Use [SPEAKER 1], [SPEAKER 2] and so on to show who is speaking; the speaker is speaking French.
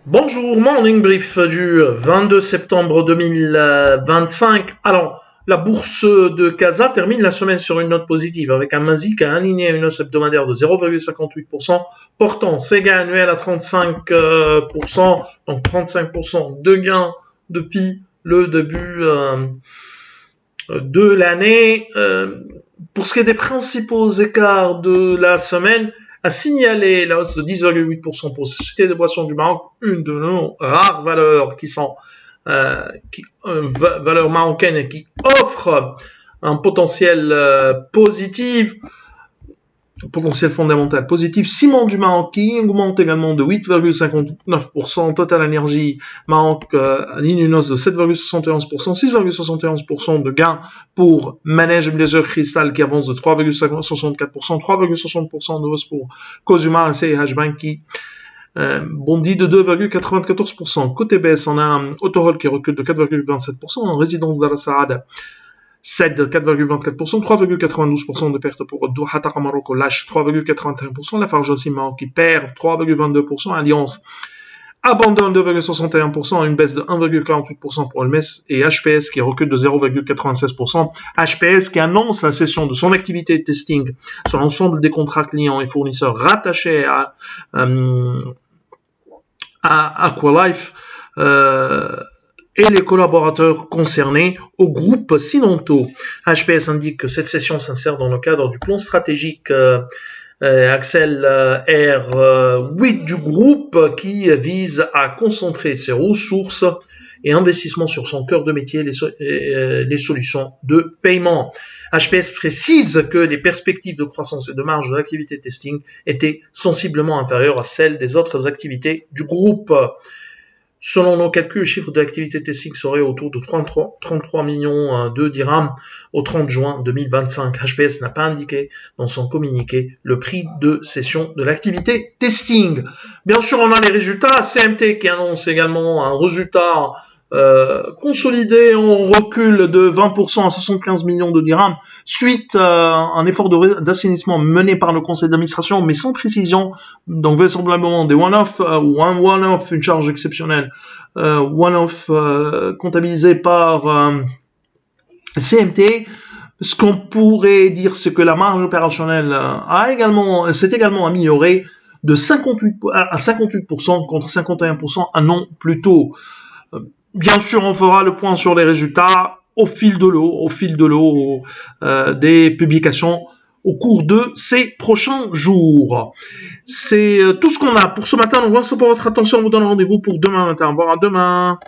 [SPEAKER 1] Bonjour, morning brief du 22 septembre 2025. Alors, la bourse de Casa termine la semaine sur une note positive avec un MASI qui a aligné une hausse hebdomadaire de 0,58%, portant ses gains annuels à 35%, donc 35% de gains depuis le début de l'année. Pour ce qui est des principaux écarts de la semaine, a signalé la hausse de 10,8% pour la Société des boissons du Maroc, une de nos rares valeurs qui sont valeurs marocaines et qui offrent un potentiel fondamental positif. Ciment du Maroc qui augmente également de 8,59%. Total Energy Maroc aligne une hausse de 7,71%, 6,71% de gains pour Manage Blazer Crystal qui avance de 3,64%, 3,60% de hausse pour Cosuma et CH Bank qui bondit de 2,94%. Côté baisse, on a un Autohol qui recule de 4,27%, en résidence d'Al Saad cède de 4,24%, 3,92% de perte pour Doha Taqa Morocco lâche 3,81%, la Farge aussi Maroc qui perd 3,22%, Alliance abandonne 2,61%, une baisse de 1,48% pour Hermès et HPS qui recule de 0,96%. HPS qui annonce la cession de son activité de testing sur l'ensemble des contrats clients et fournisseurs rattachés à Aqualife et les collaborateurs concernés au groupe Sinonto. HPS indique que cette session s'insère dans le cadre du plan stratégique Axel R8 du groupe qui vise à concentrer ses ressources et investissements sur son cœur de métier, les solutions de paiement. HPS précise que les perspectives de croissance et de marge de l'activité testing étaient sensiblement inférieures à celles des autres activités du groupe. Selon nos calculs, le chiffre de l'activité testing serait autour de 33 millions de dirhams au 30 juin 2025. HPS n'a pas indiqué dans son communiqué le prix de cession de l'activité testing. Bien sûr, on a les résultats. CMT qui annonce également un résultat consolidé en recul de 20% à 75 millions de dirhams suite à un effort d'assainissement mené par le conseil d'administration mais sans précision, donc vraisemblablement des one-off ou un one-off, une charge exceptionnelle one-off comptabilisé par CMT. Ce qu'on pourrait dire, c'est que la marge opérationnelle s'est également améliorée de 58% contre 51% un an plus tôt. Bien sûr, on fera le point sur les résultats au fil de l'eau des publications au cours de ces prochains jours. C'est tout ce qu'on a pour ce matin. Donc, merci pour votre attention. On vous donne rendez-vous pour demain matin. Au revoir à demain.